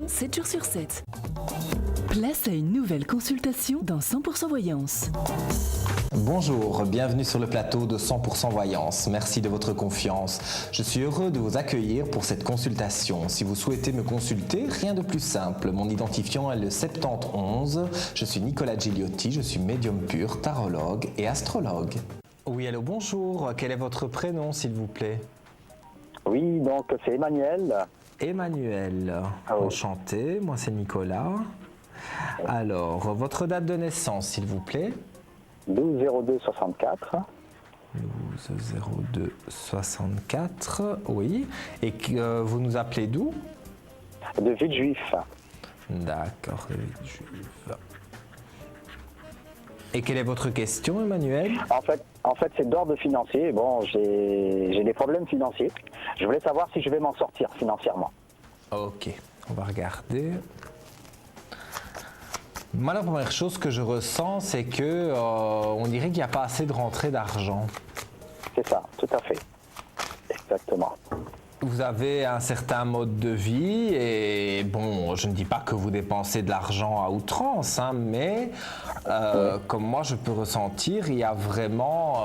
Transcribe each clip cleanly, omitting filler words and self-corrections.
7 jours sur 7. Place à une nouvelle consultation dans 100% Voyance. Bonjour, bienvenue sur le plateau de 100% Voyance. Merci de votre confiance. Je suis heureux de vous accueillir pour cette consultation. Si vous souhaitez me consulter, rien de plus simple. Mon identifiant est le 71. Je suis Nicolas Gigliotti, je suis médium pur, tarologue et astrologue. Oui, allô, bonjour. Quel est votre prénom, s'il vous plaît? Oui, donc c'est Emmanuel. Emmanuel, oui. Enchanté, moi c'est Nicolas. Alors, votre date de naissance, s'il vous plaît? 12-02-64. 12-02-64, oui. Et vous nous appelez d'où? De Villejuif. D'accord, Villejuif. Et quelle est votre question, Emmanuel? En fait c'est d'ordre financier. Bon, j'ai des problèmes financiers. Je voulais savoir si je vais m'en sortir financièrement. Ok, on va regarder. Moi, la première chose que je ressens, c'est que on dirait qu'il n'y a pas assez de rentrée d'argent. C'est ça, tout à fait. Exactement. Vous avez un certain mode de vie et bon, je ne dis pas que vous dépensez de l'argent à outrance, hein, mais comme moi je peux ressentir, il y a vraiment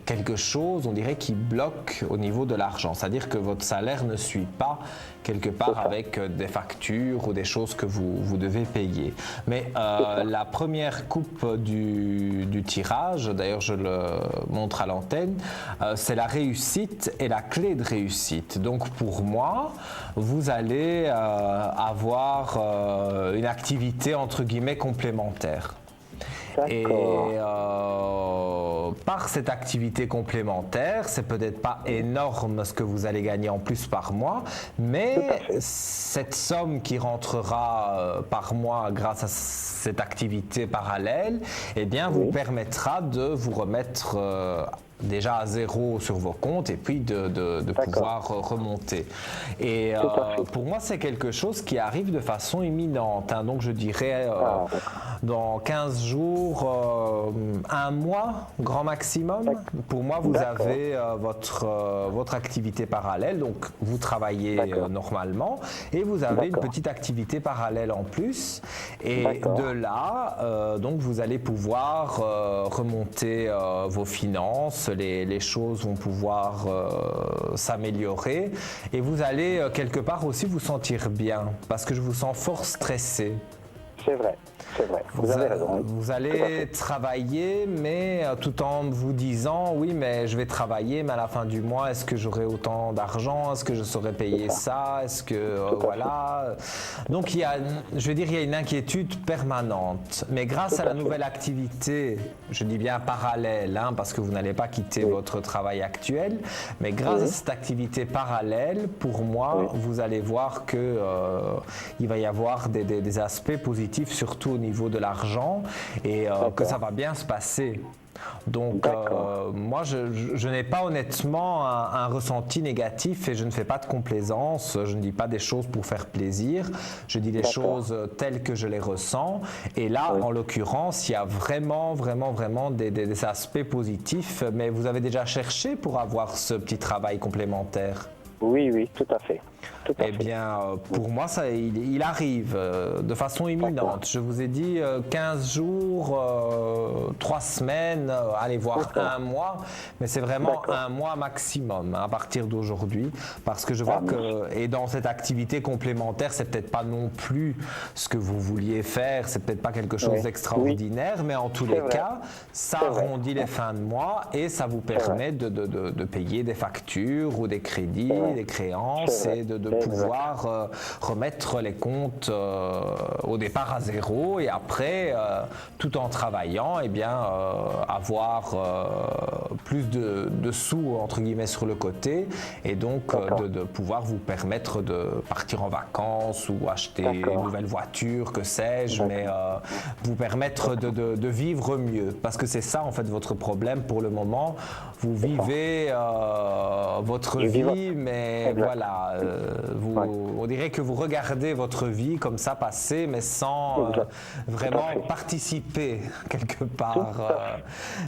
quelque chose, on dirait, qui bloque au niveau de l'argent. C'est-à-dire que votre salaire ne suit pas quelque part avec des factures ou des choses que vous devez payer. Mais la première coupe du tirage, d'ailleurs je le montre à l'antenne, c'est la réussite et la clé de réussite. Donc pour moi, vous allez avoir une activité entre guillemets complémentaire. Et par cette activité complémentaire, c'est peut-être pas énorme ce que vous allez gagner en plus par mois, mais cette somme qui rentrera par mois grâce à cette activité parallèle, eh bien, vous permettra de vous remettre déjà à zéro sur vos comptes et puis de pouvoir remonter. Et pour moi, c'est quelque chose qui arrive de façon imminente. Hein. Donc, je dirais dans 15 jours, un mois, grand maximum. Pour moi, vous avez votre activité parallèle. Donc, vous travaillez normalement et vous avez une petite activité parallèle en plus. Et de là, donc, vous allez pouvoir remonter vos finances. Les choses vont pouvoir s'améliorer et vous allez quelque part aussi vous sentir bien parce que je vous sens fort stressé. C'est vrai. C'est vrai, vous avez raison. Vous allez travailler, mais tout en vous disant, oui, mais je vais travailler, mais à la fin du mois, est-ce que j'aurai autant d'argent? Est-ce que je saurai payer ça? Est-ce que, voilà. Donc, il y a une inquiétude permanente. Mais grâce à la nouvelle activité, je dis bien parallèle, hein, parce que vous n'allez pas quitter votre travail actuel, mais grâce à cette activité parallèle, pour moi, vous allez voir que il va y avoir des aspects positifs, surtout au niveau de l'argent et que ça va bien se passer. Donc moi je n'ai pas honnêtement un ressenti négatif et je ne fais pas de complaisance, je ne dis pas des choses pour faire plaisir, je dis les choses telles que je les ressens et là en l'occurrence il y a vraiment des aspects positifs, mais vous avez déjà cherché pour avoir ce petit travail complémentaire? Oui, tout à fait. Eh bien, pour moi, ça, il arrive de façon imminente. Je vous ai dit 15 jours, 3 semaines, allez voir un mois, mais c'est vraiment un mois maximum à partir d'aujourd'hui, parce que je vois que, et dans cette activité complémentaire, c'est peut-être pas non plus ce que vous vouliez faire, c'est peut-être pas quelque chose d'extraordinaire, mais en tous les cas, ça arrondit les fins de mois et ça vous permet de payer des factures ou des crédits, des créances et de pouvoir remettre les comptes au départ à zéro et après, tout en travaillant, eh bien, avoir plus de sous entre guillemets sur le côté et donc de pouvoir vous permettre de partir en vacances ou acheter une nouvelle voiture, que sais-je, mais vous permettre de vivre mieux parce que c'est ça en fait votre problème pour le moment. Vous vivez votre vie, mais voilà, On dirait que vous regardez votre vie comme ça passer, mais sans vraiment participer quelque part.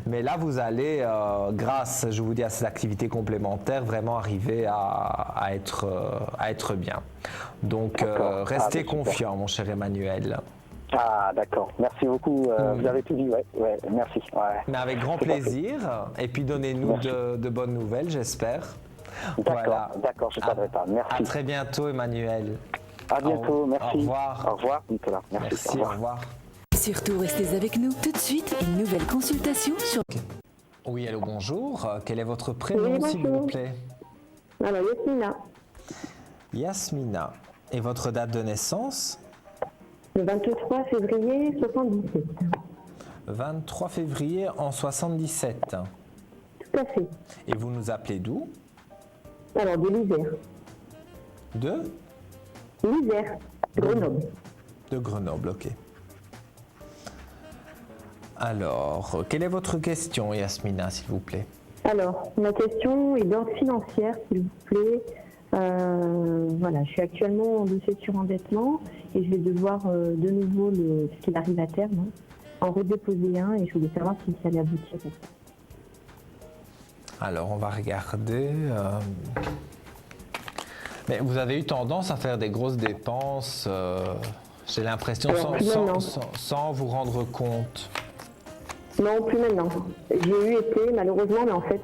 Mais là, vous allez, grâce, je vous dis, à ces activités complémentaires, vraiment arriver à être bien. Donc, restez confiant, mon cher Emmanuel. Ah, d'accord. Merci beaucoup. Vous avez tout dit, ouais, merci. Ouais. Mais avec grand plaisir. Et puis, donnez-nous de bonnes nouvelles, j'espère. D'accord, d'accord, je ne tarderai pas. Merci. À très bientôt, Emmanuel. À bientôt, merci. Au revoir. Au revoir, Nicolas. Merci, au revoir. Surtout, restez avec nous. Tout de suite, une nouvelle consultation sur... Oui, allô, bonjour. Quel est votre prénom, s'il vous plaît? Alors, Yasmina. Yasmina. Et votre date de naissance? Le 23 février 77. 23 février en 77. Tout à fait. Et vous nous appelez d'où? Alors, de l'Isère. De L'Isère, Grenoble. De Grenoble, ok. Alors, quelle est votre question, Yasmina, s'il vous plaît? Alors, ma question est d'ordre financière, s'il vous plaît. Voilà, je suis actuellement en dossier de surendettement et je vais devoir de nouveau, s'il arrive à terme, en redéposer un et je voulais savoir si ça allait aboutir. Alors, on va regarder. Mais vous avez eu tendance à faire des grosses dépenses, j'ai l'impression, sans vous rendre compte. Non, plus maintenant. J'ai été, malheureusement, mais en fait,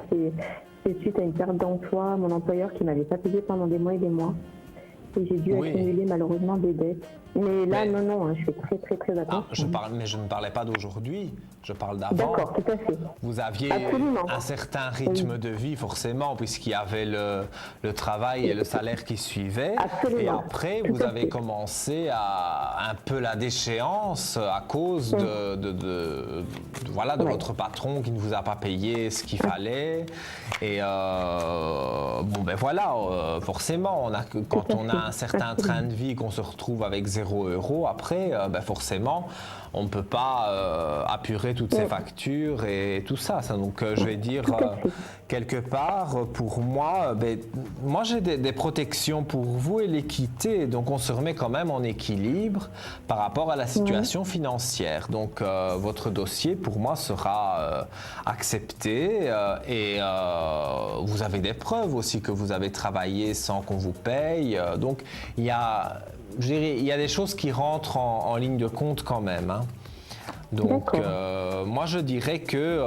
c'est suite à une perte d'emploi, mon employeur qui ne m'avait pas payé pendant des mois et des mois. Et j'ai dû accumuler malheureusement des dettes. Mais là, non, hein, je fais très attention. Mais je ne parlais pas d'aujourd'hui, je parle d'avant. D'accord, tout à fait. Vous aviez un certain rythme de vie, forcément, puisqu'il y avait le travail et le salaire qui suivaient. Absolument. Et après, vous avez commencé à un peu la déchéance à cause de votre patron qui ne vous a pas payé ce qu'il fallait. Et forcément, quand on a un certain train de vie, qu'on se retrouve avec 0 €, après, forcément, on ne peut pas apurer toutes ces factures et tout ça. Donc, je vais dire, quelque part, pour moi, moi j'ai des protections pour vous et l'équité. Donc, on se remet quand même en équilibre par rapport à la situation financière. Donc, votre dossier, pour moi, sera accepté et vous avez des preuves aussi que vous avez travaillé sans qu'on vous paye. Donc, il y a des choses qui rentrent en ligne de compte quand même. Hein. Donc, moi je dirais que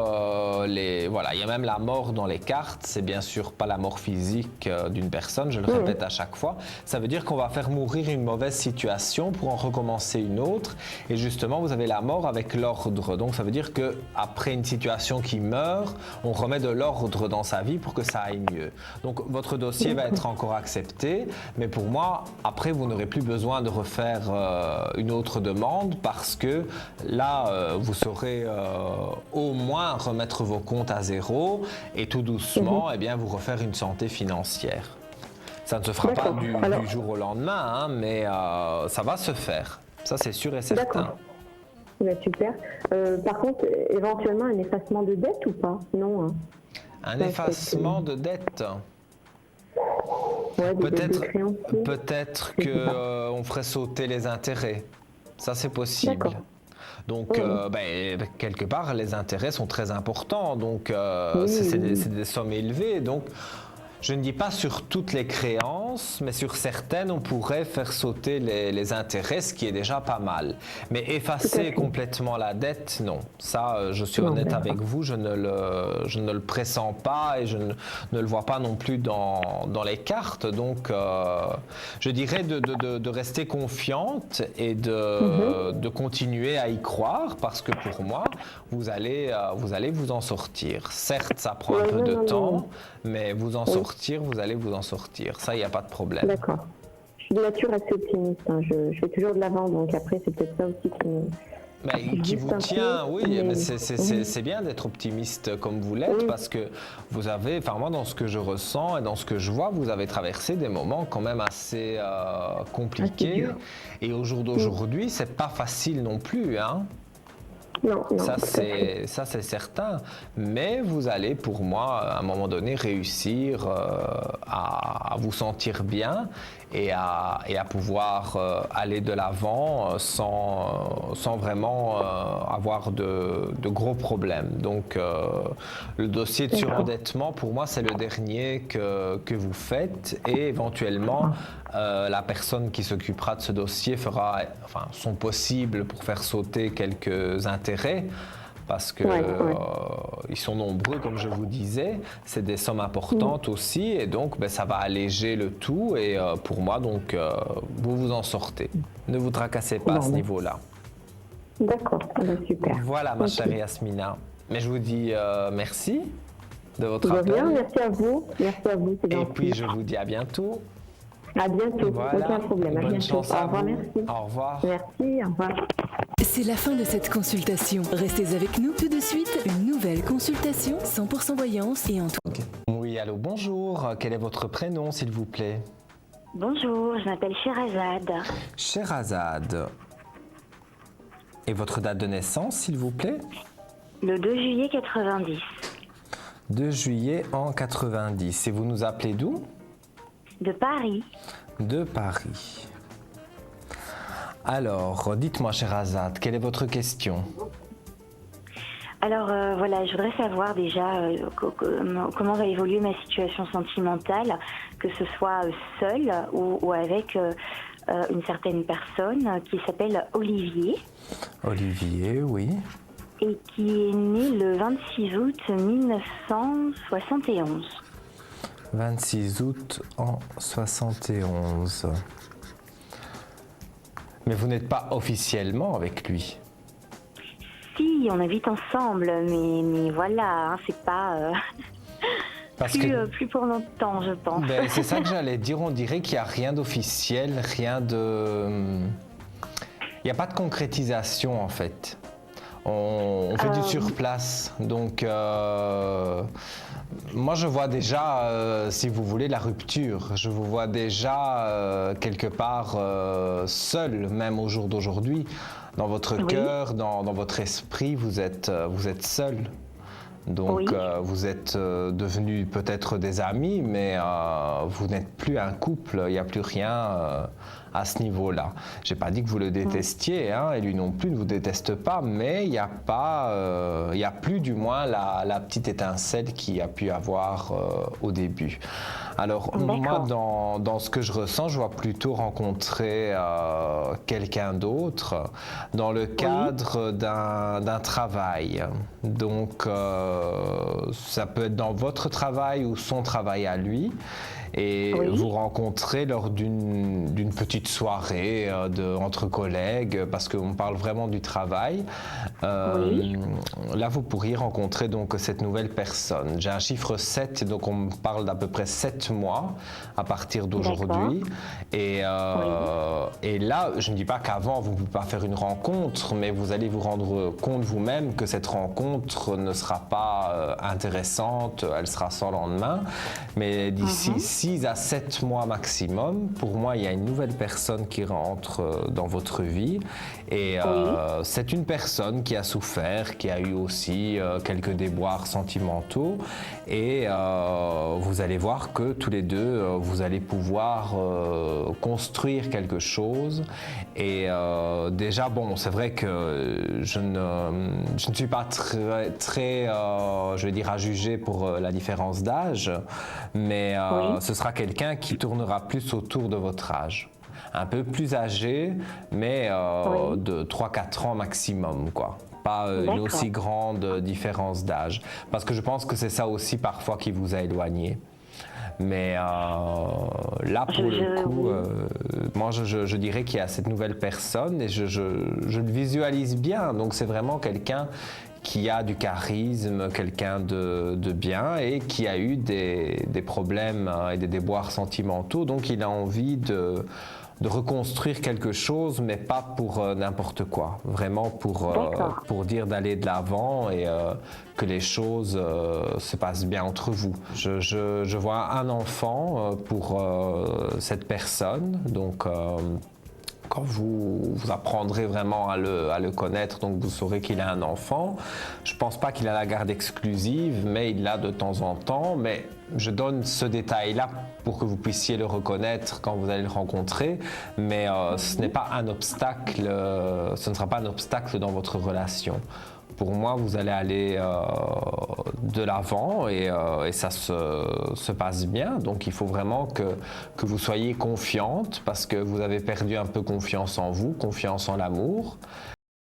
il y a même la mort dans les cartes. C'est bien sûr pas la mort physique d'une personne, je le répète à chaque fois. Ça veut dire qu'on va faire mourir une mauvaise situation pour en recommencer une autre. Et justement, vous avez la mort avec l'ordre. Donc, ça veut dire que après une situation qui meurt, on remet de l'ordre dans sa vie pour que ça aille mieux. Donc, votre dossier va être encore accepté. Mais pour moi, après, vous n'aurez plus besoin de refaire une autre demande parce que là, vous saurez au moins remettre vos comptes à zéro et tout doucement, vous refaire une santé financière. Ça ne se fera pas du jour au lendemain, hein, mais ça va se faire. Ça, c'est sûr et certain. D'accord. Super. Par contre, éventuellement, un effacement de dette ou pas? Non. Hein. Un effacement de dette. Ouais, peut-être qu'on ferait sauter les intérêts. Ça, c'est possible. Donc, quelque part, les intérêts sont très importants. Donc, c'est des sommes élevées. Donc, je ne dis pas sur toutes les créances, mais sur certaines, on pourrait faire sauter les intérêts, ce qui est déjà pas mal. Mais effacer complètement la dette, non. Ça, je suis honnête avec vous, je ne le pressens pas et je ne le vois pas non plus dans les cartes. Donc, je dirais de rester confiante et de continuer à y croire parce que pour moi, vous allez vous en sortir. Certes, ça prend un peu de temps, mais vous en sortir, vous allez vous en sortir. Ça, il n'y a pas de problème. D'accord. Je suis de nature assez optimiste. Hein. Je fais toujours de l'avant, donc après, c'est peut-être ça aussi qui vous tient, mais c'est bien d'être optimiste comme vous l'êtes parce que vous avez, moi dans ce que je ressens et dans ce que je vois, vous avez traversé des moments quand même assez compliqués et au jour d'aujourd'hui, c'est pas facile non plus, hein. Non, non. Ça, c'est certain. Mais vous allez, pour moi, à un moment donné, réussir à vous sentir bien et à pouvoir aller de l'avant sans vraiment avoir de gros problèmes. Donc, le dossier de surendettement, pour moi, c'est le dernier que vous faites et éventuellement, la personne qui s'occupera de ce dossier fera son possible pour faire sauter quelques intérêts parce que ils sont nombreux, comme je vous disais. C'est des sommes importantes aussi et donc ça va alléger le tout et pour moi, donc, vous vous en sortez. Ne vous tracassez pas à ce niveau-là. D'accord, super. Voilà, ma chère Yasmina. Mais je vous dis merci de votre appel. Bien, merci à vous, c'est gentil. Et puis, je vous dis à bientôt. À bientôt, Voilà. aucun problème. À Bonne bientôt. chance à Au revoir, vous. merci. Au revoir. Merci, au revoir. C'est la fin de cette consultation. Restez avec nous tout de suite. Une nouvelle consultation 100% voyance et en tout. Oui, allô, bonjour. Quel est votre prénom, s'il vous plaît? Bonjour, je m'appelle Sherazade. Sherazade. Et votre date de naissance, s'il vous plaît? Le 2 juillet 90. 2 juillet en 90. Et vous nous appelez d'où? De Paris. De Paris. Alors, dites-moi, Sherazade, quelle est votre question? Alors voilà, je voudrais savoir déjà comment va évoluer ma situation sentimentale, que ce soit seule ou avec une certaine personne qui s'appelle Olivier. Olivier, oui. Et qui est né le 26 août 1971. 26 août en 71. Mais vous n'êtes pas officiellement avec lui? Si, on habite ensemble, mais voilà, hein, c'est pas plus pour longtemps, je pense. Ben, c'est ça que j'allais dire, on dirait qu'il n'y a rien d'officiel, rien de... Il n'y a pas de concrétisation en fait. On fait du surplace, donc moi je vois déjà, si vous voulez, la rupture. Je vous vois déjà quelque part seul, même au jour d'aujourd'hui. Dans votre cœur, dans votre esprit, vous êtes seul. Donc vous êtes devenus peut-être des amis, mais vous n'êtes plus un couple, il n'y a plus rien à ce niveau-là. Je n'ai pas dit que vous le détestiez, hein, et lui non plus ne vous déteste pas, mais il n'y a pas, il y a plus du moins la petite étincelle qu'il y a pu avoir au début. Alors moi, dans ce que je ressens, je vois plutôt rencontrer quelqu'un d'autre dans le cadre d'un travail. Donc ça peut être dans votre travail ou son travail à lui. Et vous rencontrez lors d'une petite soirée entre collègues, parce qu'on parle vraiment du travail. Là, vous pourriez rencontrer donc cette nouvelle personne. J'ai un chiffre 7, donc on parle d'à peu près 7 mois à partir d'aujourd'hui. Et là, je ne dis pas qu'avant, vous ne pouvez pas faire une rencontre, mais vous allez vous rendre compte vous-même que cette rencontre ne sera pas intéressante, elle sera sans lendemain. Mais d'ici 6 à 7 mois maximum, pour moi, il y a une nouvelle personne qui rentre dans votre vie. Et c'est une personne qui a souffert, qui a eu aussi quelques déboires sentimentaux. Et vous allez voir que tous les deux, vous allez pouvoir construire quelque chose. Et déjà, bon, c'est vrai que je ne suis pas très je vais dire, à juger pour la différence d'âge, mais ce sera quelqu'un qui tournera plus autour de votre âge. Un peu plus âgé, mais de 3-4 ans maximum, quoi. Pas une aussi grande différence d'âge. Parce que je pense que c'est ça aussi parfois qui vous a éloigné. Mais là, pour le coup, moi, je dirais qu'il y a cette nouvelle personne et je le visualise bien. Donc, c'est vraiment quelqu'un qui a du charisme, quelqu'un de bien et qui a eu des problèmes et des déboires sentimentaux. Donc, il a envie de reconstruire quelque chose, mais pas pour n'importe quoi. Vraiment pour dire d'aller de l'avant et que les choses se passent bien entre vous. Je vois un enfant pour cette personne, donc quand vous apprendrez vraiment à le connaître, donc vous saurez qu'il a un enfant. Je ne pense pas qu'il a la garde exclusive, mais il l'a de temps en temps. Mais je donne ce détail-là pour que vous puissiez le reconnaître quand vous allez le rencontrer. Mais ce n'est pas un obstacle, ce ne sera pas un obstacle dans votre relation. Pour moi, vous allez aller de l'avant et ça se passe bien. Donc, il faut vraiment que vous soyez confiante parce que vous avez perdu un peu confiance en vous, confiance en l'amour.